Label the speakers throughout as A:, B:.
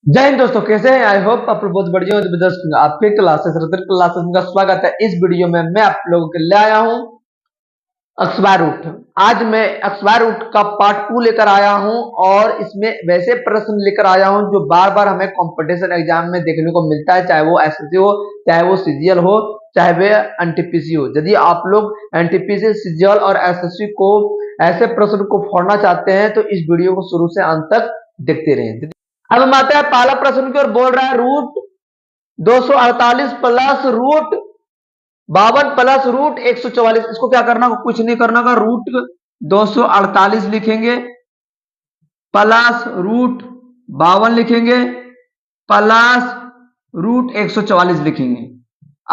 A: जय हिंद दोस्तों, कैसे हैं? आई होप आप लोग बहुत बढ़िया हो। जबरदस्त आपके क्लासेस रतन क्लासेस का स्वागत है। इस वीडियो में मैं आप लोगों के लिए आया हूं स्क्वायर रूट। आज मैं स्क्वायर रूट का पार्ट 2 लेकर आया हूं और इसमें वैसे प्रश्न लेकर आया हूं जो बार बार हमें कंपटीशन एग्जाम में देखने को मिलता है, चाहे वो एसएससी हो, चाहे वो सीजीएल हो, चाहे वे एनटीपीसी हो। यदि आप लोग एनटीपीसी, सीजीएल और एसएससी को ऐसे प्रश्न को फोड़ना चाहते हैं तो इस वीडियो को शुरू से अंत तक देखते रहें। अब हम आते हैं पहला प्रश्न की ओर। बोल रहा है root 248 plus root 52 plus root 144। इसको क्या करना, कुछ नहीं करना का, रूट 248 लिखेंगे प्लस रूट 52 लिखेंगे प्लस रूट 144 लिखेंगे।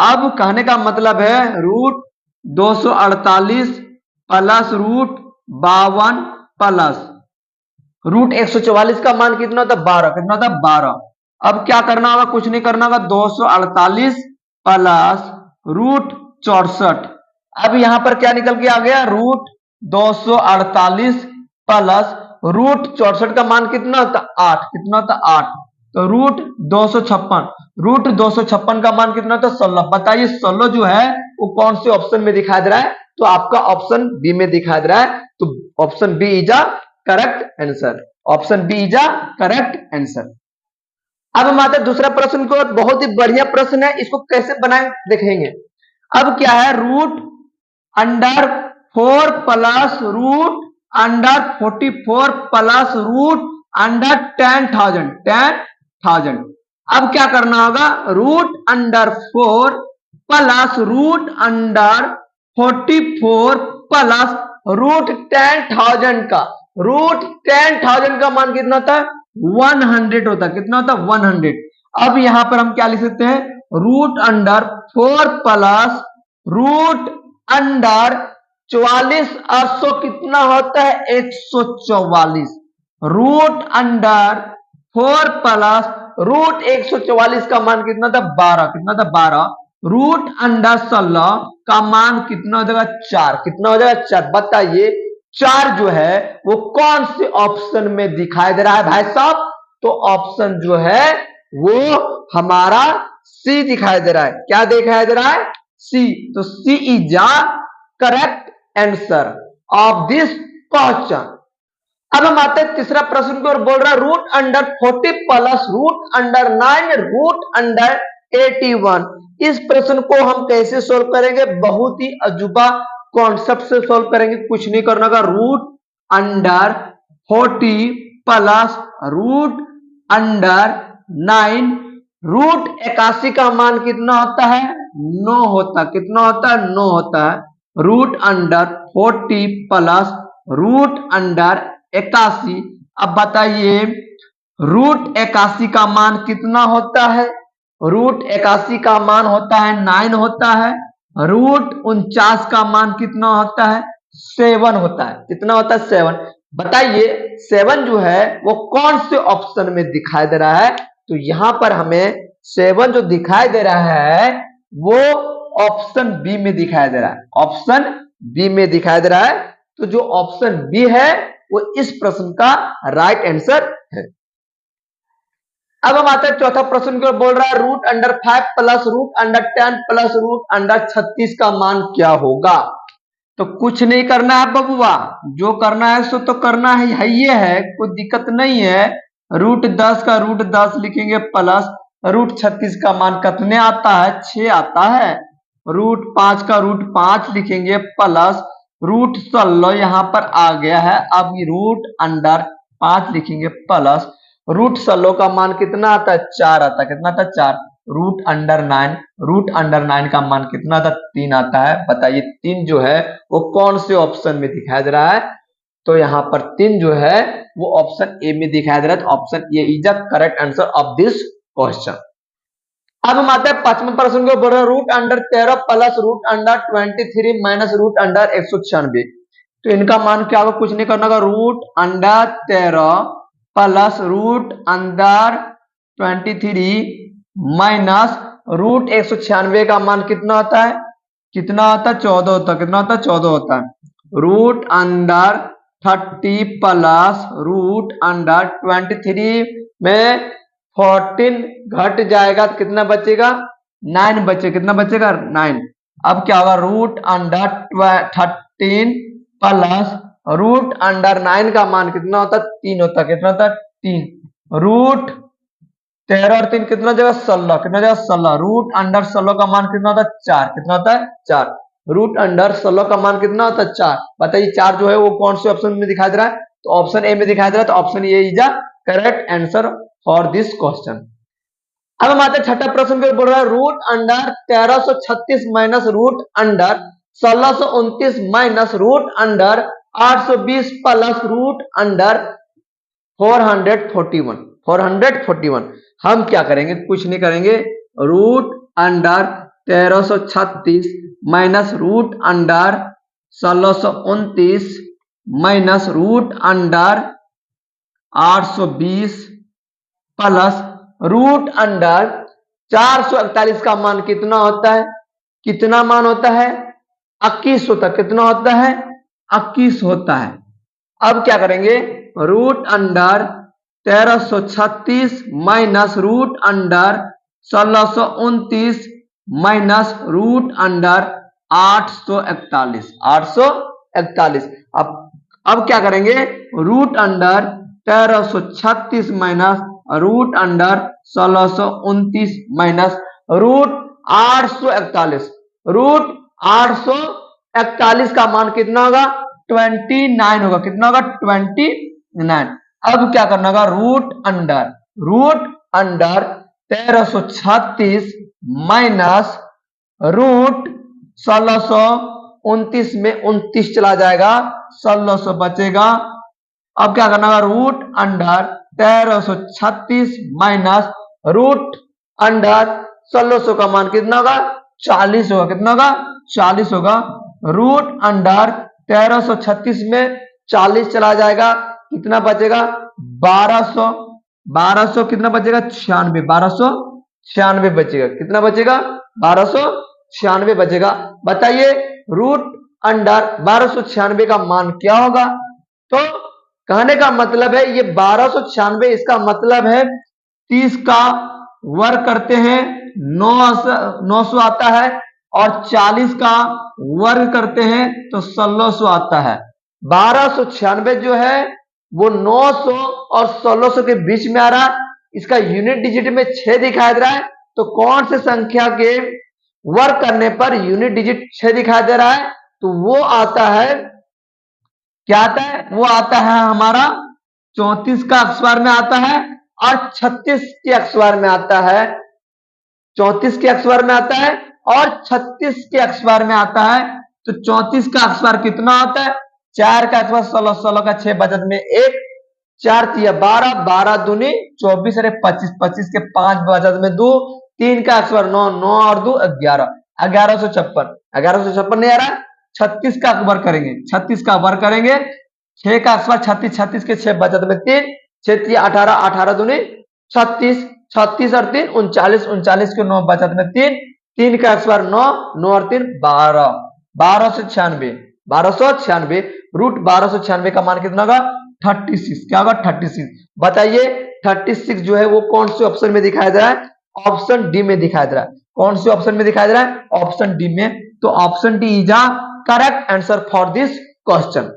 A: अब कहने का मतलब है root 248 plus root 52 plus root 144 का मान कितना होता है? 12। कितना होता है? 12। अब क्या करना होगा? कुछ नहीं करना होगा। 248 प्लस रूट 64। अब यहां पर क्या निकल के आ गया? रूट 248 प्लस रूट 64 का मान कितना होता? 8। कितना होता? 8। तो रूट 256। रूट 256 का मान कितना होता? 16। बताइए 16 जो है वो कौन से ऑप्शन में दिखाई दे रहा है? तो आपका ऑप्शन बी में दिखाई दे रहा है। तो option B is a correct answer. Option B is a correct answer. अब हम आते हैं दूसरा प्रश्न को। बहुत ही बढ़िया प्रश्न है, इसको कैसे बनाए देखेंगे। अब क्या है? Root under 4 plus root under 44 plus root under 10,000। अब क्या करना होगा? Root under 4 plus root under 44 plus root 10,000 का रूट 10,000 का मान कितना होता है? 100 होता है। कितना होता है? 100। अब यहां पर हम क्या लिख सकते हैं? Root under 4 plus root under 44 800 कितना होता है? 144। रूट अंडर 4 प्लस रूट 144 का मान कितना था? 12। कितना था? 12। रूट अंडर 16 का मान कितना हो जाएगा? 4। कितना हो जाएगा? 4। बताइए 4 जो है वो कौन से ऑप्शन में दिखाई दे रहा है भाई साहब? तो ऑप्शन जो है वो हमारा सी दिखाई दे रहा है। क्या दिखाई दे रहा है? सी। तो C is a correct answer of this question. अब हम आते हैं तीसरा प्रश्न की ओर। बोल रहा है root under 40 plus root under 9 root under 81। इस प्रश्न को हम कैसे सोल्व करेंगे? बहुत ही अजूबा कॉन्सेप्ट से सोल्व करेंगे। कुछ नहीं करना का, root under 40 plus root under 9 root 81 का मान कितना होता है? 9 होता। कितना होता है? 9 होता है। Root under 40 plus root under 81। अब बताइए रूट 81 का मान कितना होता है? रूट 81 का मान होता है 9 होता है। रूट 49 का मान कितना होता है? 7 होता है। कितना होता है? 7। बताइए 7 जो है वो कौन से ऑप्शन में दिखाई दे रहा है? तो यहां पर हमें 7 जो दिखाई दे रहा है वो ऑप्शन बी में दिखाई दे रहा है। ऑप्शन बी में दिखाई दे रहा है। तो जो ऑप्शन बी है वो इस प्रश्न का राइट आंसर है। अब हम आते हैं चौथा प्रश्न की ओर। बोल रहा है root under 5 plus root under 10 plus root under 36 का मान क्या होगा? तो कुछ नहीं करना है बबुआ, जो करना है सो तो करना है, ये है, कोई दिक्कत नहीं है। रूट 10 का रूट 10 लिखेंगे प्लस रूट 36 का मान कितने आता है? 6 आता है। रूट 5 का रूट 5 लिखेंगे प्लस रूट 16 यहां पर आ गया है। अब रूट अंडर 5 लिखेंगे प्लस रूट 16 का मान कितना आता है? 4 आता है। कितना आता है? 4। रूट अंडर 9 रूट अंडर 9 का मान कितना आता है? 3 आता है। बताइए 3 जो है वो कौन से ऑप्शन में दिखाई दे रहा है? तो यहां पर 3 जो है वो ऑप्शन ए में दिखाई दे रहा है। तो option A is the correct answer of this question. अब हम आते हैं पांचवें प्रश्न को। बोल रहे root under 13 plus root under 23 minus root under 196। तो इनका मान क्या होगा? कुछ नहीं करना होगा। Root under 13 plus root under 23 minus root 196 का मान कितना होता है? कितना होता है? 14 होता है। कितना होता है? 14 होता है। Root under 30 plus root under 23 में 14 घट जाएगा तो कितना बचेगा? 9 बचे। कितना बचेगा? 9। अब क्या होगा? Root under 13 plus root under 9 का मान कितना होता है? 3 होता है। कितना होता है? 3। रूट 13 और 3 कितना जगह? 16। कितना जगह? 16। रूट अंडर 16 का मान कितना होता है? 4। कितना होता है? 4। रूट अंडर 16 का मान कितना होता है? 4। बताइए 4 जो है वो कौन से ऑप्शन में दिखाई दे रहा है? तो ऑप्शन ए में दिखाई दे रहा है, तो option A is the correct answer for this question. अब हम आते हैं छठा प्रश्न पे। बोल रहा है root under 1336 minus root under 1629 minus root under 820 plus root under 441। 441 हम क्या करेंगे? कुछ नहीं करेंगे। Root under 1336 minus root under 1629 minus root under 820 plus root under 441 का मान कितना होता है? कितना मान होता है? 21 होता है। कितना होता है? 21 होता है। अब क्या करेंगे? Root under 1336 minus root under 1629 minus root under 841। 841। अब क्या करेंगे? Root under 1336 minus root under 1629 minus root 841। Root 841 का मान कितना होगा? 29 होगा। कितना होगा? 29। अब क्या करना होगा? रूट अंडर 1336 माइनस रूट 1629 में 29 चला जाएगा, 1600 बचेगा। अब क्या करना होगा? Root under 1336 minus root under 1600 का मान कितना होगा? 40 होगा। कितना होगा? 40 होगा। रूट अंडर 1336 में 40 चला जाएगा, कितना बचेगा? 1200। 1200 कितना बचेगा? 96। 1296 बचेगा। कितना बचेगा? 1296 बचेगा। बताइए रूट अंडर 1296 का मान क्या होगा? तो कहने का मतलब है ये 1296, इसका मतलब है 30 का वर्ग करते हैं 900 आता है, और 40 का वर्ग करते हैं तो 1600 आता है। 1296 जो है वो 900 और 1600 के बीच में आ रहा है। इसका यूनिट डिजिट में 6 दिखाई दे रहा है, तो कौन से संख्या के वर्ग करने पर यूनिट डिजिट 6 दिखाई दे रहा है? तो वो आता है, क्या आता है? वो आता है हमारा 34 का अक्षर में आता है, और 36 के अक्षर में आता है। 34 के अक्षर में आता है और 36 के अक्षर में आता है। तो 34 का अक्षर कितना आता है? 4 का अक्षर 16, 16 का 6 बचत में 1, 4 तिया 12, 12 दूनी 24, अरे 25, 25 के 5 बचत में 2, 3 का अक्षर 9, 9 और 2 11, 1156। 1156 नहीं आ रहा, 36 का वर्ग करेंगे। 36 का वर्ग करेंगे, 6 का अक्षर 36, 36 के 6 बचत में 3, 6 तिया 18, 18 दूनी 36, 36 और 3 39, 39 के 9 बचत में 3, 3 का अक्षर 9, 9 और 3 12, 1296। 1296 रूट 1296 का मान कितना होगा? 36। क्या होगा? 36। बताइए 36 जो है वो कौन से ऑप्शन में दिखाई दे रहा है? ऑप्शन डी में दिखाई दे रहा है। कौन से ऑप्शन में दिखाई दे रहा है? ऑप्शन डी में। तो option D is a correct answer for this question.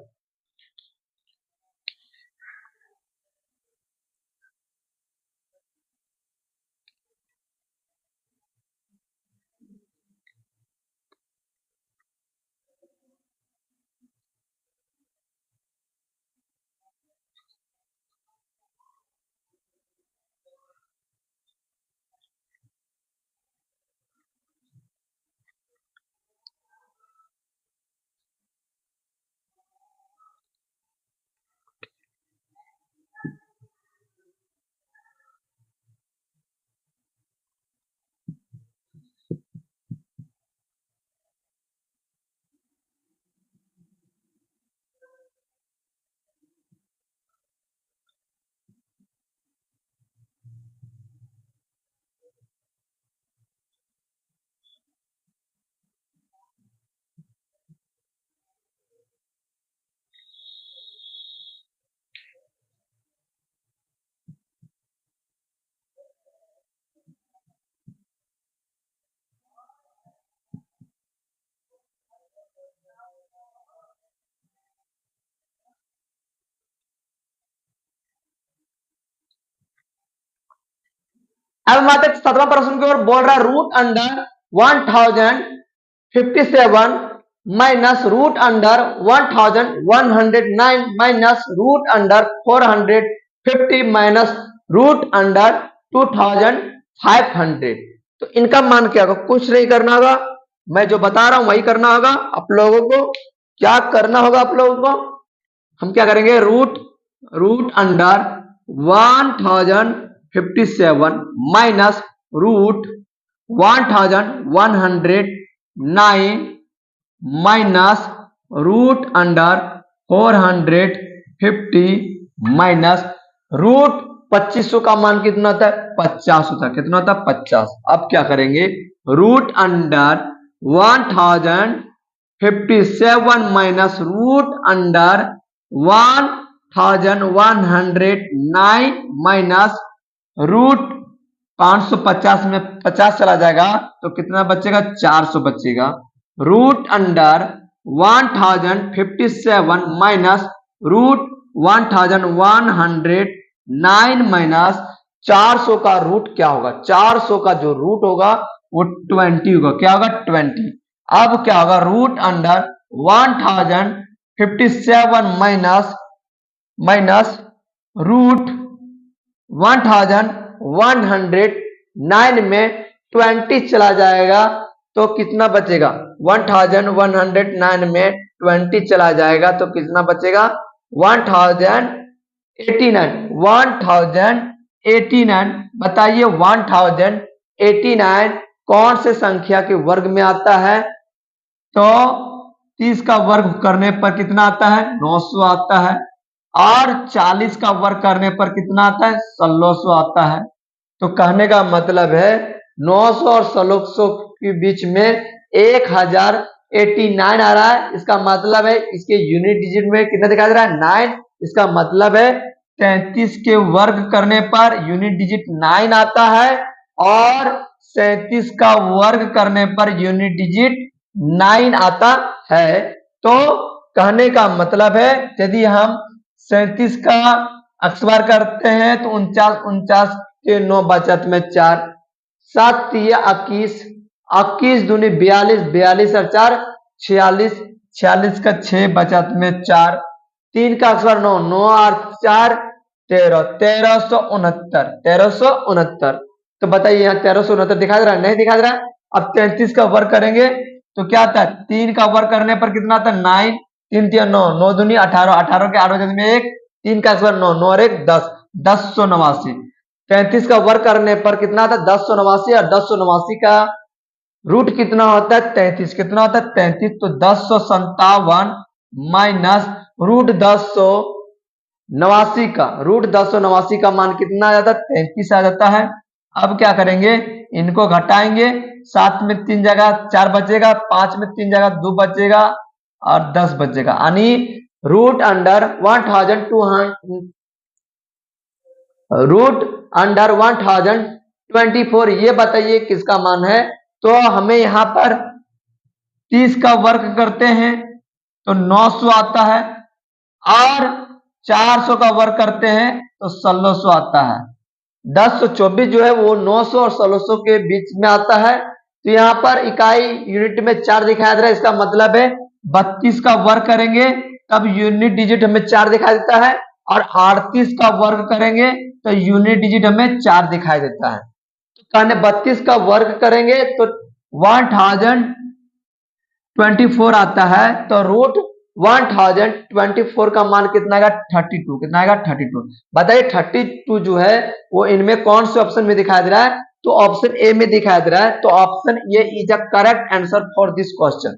A: अब हमारे 7वां प्रश्न की ओर बोल रहा है root under 1057 minus root under 1109 minus root under 450 minus root under 2500। तो इनका मान क्या होगा, कुछ नहीं करना होगा, मैं जो बता रहा हूं वही करना होगा आप लोगों को। क्या करना होगा आप लोगों को, हम क्या करेंगे, root root under 1057 minus root 1109 minus root under 450 minus root 2500 का मान कितना होता है, 50 होता है। कितना होता है, 50। अब क्या करेंगे, root under 1057 minus root under 1109 minus root 550 में 50 चला जाएगा तो कितना बचेगा, 400 बचेगा। Root under 1057 minus root 1109 minus 400 का रूट क्या होगा, 400 का जो रूट होगा वो 20 होगा। क्या होगा, 20। अब क्या होगा, रूट अंडर 1057 माइनस रूट 1109 में 20 चला जाएगा तो कितना बचेगा, 1109 में 20 चला जाएगा तो कितना बचेगा, 1089। बताइए 1089 कौन से संख्या के वर्ग में आता है, तो 30 का वर्ग करने पर कितना आता है, 900 आता है। और 40 का वर्ग करने पर कितना आता है, 1600 आता है। तो कहने का मतलब है 900 और 1600 के बीच में 1089 आ रहा है। इसका मतलब है इसके यूनिट डिजिट में कितना दिखाई दे रहा है, 9। इसका मतलब है 33 के वर्ग करने पर यूनिट डिजिट 9 आता है और 37 का वर्ग करने पर यूनिट डिजिट 9 आता है। तो कहने का मतलब है यदि हम 37 का अक्सबार करते हैं तो 49 के 9 बचत में 4, 7 21, 21 दूनी 42, 42 और 4 46, 46 का 6 बचत में 4, 3 का अक्सबार 9, 9 और 4 13, 1369। तो बताइए यहाँ 1369 दिखा दे रहा है, नहीं दिखा दे रहा है। अब 33 का वर्ग करेंगे तो क्या आता है, 3 का वर्ग करने पर कितना आता है, 9, 3 3 9, 9 दूनी 18, 18 के 8 बचत में 1, 3 का अक्सबार 9, 9 और 1 10, 1089। 33 का वर्ग करने पर कितना आता है, 1089। और 1089 का रूट कितना होता है, 33। कितना होता है, 33। तो 1057 माइनस रूट 1089 का मान कितना आ जाता है, 33 आ जाता है। अब क्या करेंगे, इनको घटाएंगे, 7 में 3 जगह 4 बचेगा, 5 में 3 जगह 2 बचेगा और 10 बचेगा। यानी रूट अंडर 1024, ये बताइए किसका मान है। तो हमें यहां पर 30 का वर्ग करते हैं तो 900 आता है और 400 का वर्ग करते हैं तो 1600 आता है। 1024 जो है वो 900 और 1600 के बीच में आता है। तो यहाँ पर इकाई यूनिट में 4 दिखाई दे रहा है। इसका मतलब है 32 का वर्ग करेंगे तब यूनिट डिजिट हमें 4 दिखाई देता है और 38 का वर्ग करेंगे तो यूनिट डिजिट हमें 4 दिखाई देता है। तो कहने 32 का वर्ग करेंगे तो 1024 आता है। तो रूट 1024 का मान कितना आएगा, 32। कितना आएगा, 32। बताइए 32 जो है वो इनमें कौन से ऑप्शन में दिखाई दे रहा है, तो ऑप्शन ए में दिखाई दे रहा है। तो option A is the correct answer for this question.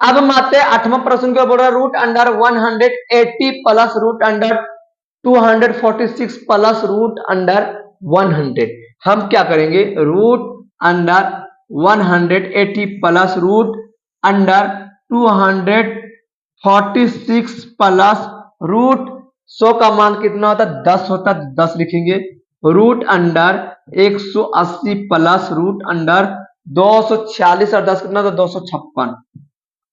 A: अब हम आते हैं 8वां प्रश्न के ऊपर, root under 180 plus root under 246 plus root under 100। हम क्या करेंगे, root under 180 plus root under 246 plus root 100 का मान कितना होता है, 10 होता है, 10 लिखेंगे। Root under 180 plus root under 246 और 10 कितना होता है, 256।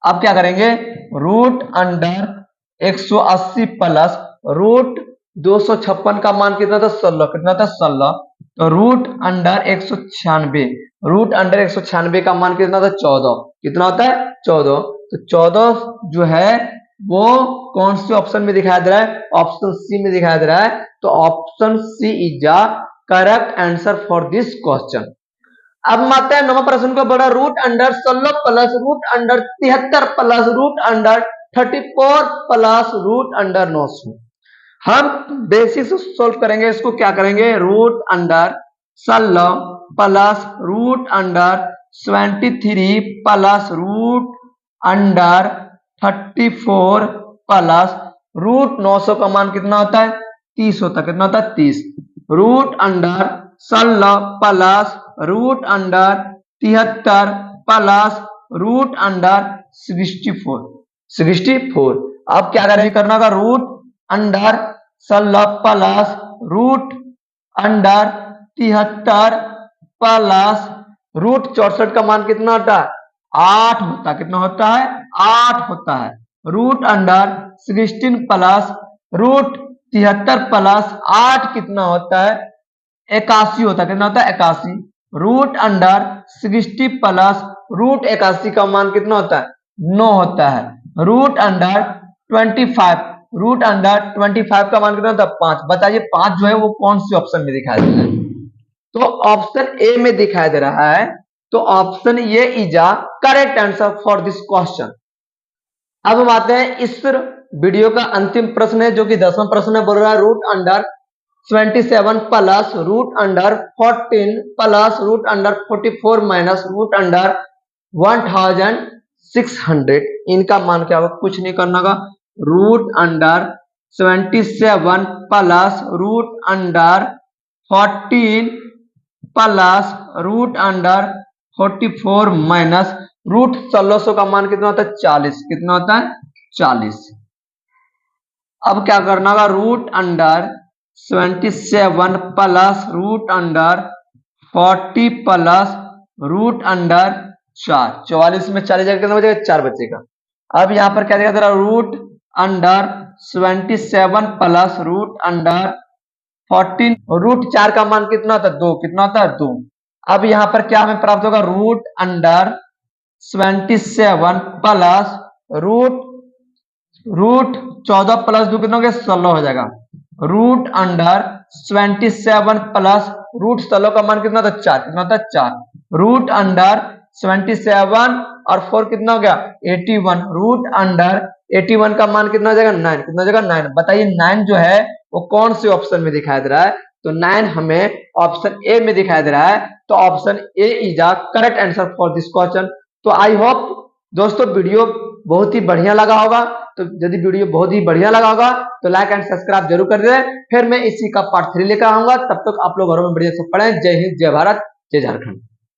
A: अब क्या करेंगे, रूट अंडर 180 प्लस रूट 256 का मान कितना था, 16। कितना था, 16। तो रूट अंडर 196, रूट अंडर 196 का मान कितना था, 14। कितना होता है, 14। तो 14 जो है वो कौन से ऑप्शन में दिखाई दे रहा है, ऑप्शन सी में दिखाई दे रहा है। तो option C is the correct answer for this question. अब हम आते हैं 9वां प्रश्न को, बड़ा root under 16 plus root under 73 plus root under 34 plus root under 900। हम बेसिक से सोल्व करेंगे इसको। क्या करेंगे, root under 16 plus root under 73 plus root under 34 plus root 900 का मान कितना होता है, 30 होता है। कितना होता है, 30। Root under 16 plus root under 73 plus root under 64। अब क्या करेंगे, करना होगा, root under 16 plus root under 73 plus root 64 का मान कितना होता है, 8 होता है। कितना होता है, 8 होता है। Root under 16 plus root 73 plus 8 कितना होता है, 81 होता है। कितना होता है, 81। रूट अंडर 60 प्लस रूट 81 का मान कितना होता है, 9 होता है। रूट अंडर 25, रूट अंडर 25 का मान कितना होता है, 5। बताइए 5 जो है वो कौन से ऑप्शन में दिखाई दे रहा है, तो ऑप्शन ए में दिखाई दे रहा है। तो option A is a correct answer for this question. अब हम आते हैं इस वीडियो का अंतिम प्रश्न है, जो कि 10वां प्रश्न है। बोल रहा है root under 27 plus root under 14 plus root under 44 minus root under 1600। इनका मान क्या होगा, कुछ नहीं करना होगा। Root under 27 plus root under 14 plus root under 44 minus root 1600 का मान कितना होता है, 40। कितना होता है, 40। अब क्या करना होगा, root under 27 plus root under 40 plus root under 4। 44 में 40 जाकर कितना बचेगा, 4 बचेगा। अब यहां पर क्या दिखा दे रहा, root under 27 plus root under 14 root 4 का मान कितना होता है, 2। कितना होता है, 2। अब यहां पर क्या हमें प्राप्त होगा, root under 27 plus root root 14 प्लस 2 कितना हो गया, 16 हो जाएगा। रूट अंडर 27 प्लस रूट 16 का मान कितना था, 4। कितना था, 4। रूट अंडर 27 और 4 कितना हो गया, 81। रूट अंडर 81 का मान कितना हो जाएगा, 9। कितना हो जाएगा, 9। बताइए 9 जो है वो कौन से ऑप्शन में दिखाई दे रहा है, तो 9 हमें ऑप्शन ए में दिखाई दे रहा है। तो option A is the correct answer for this question. तो आई होप दोस्तों वीडियो बहुत ही बढ़िया लगा होगा। तो यदि वीडियो बहुत ही बढ़िया लगा होगा तो लाइक एंड सब्सक्राइब जरूर कर दें। फिर मैं इसी का पार्ट 3 लेकर आऊंगा। तब तक आप लोग घरों में बढ़िया से पढ़ें। जय हिंद, जय भारत, जय झारखंड।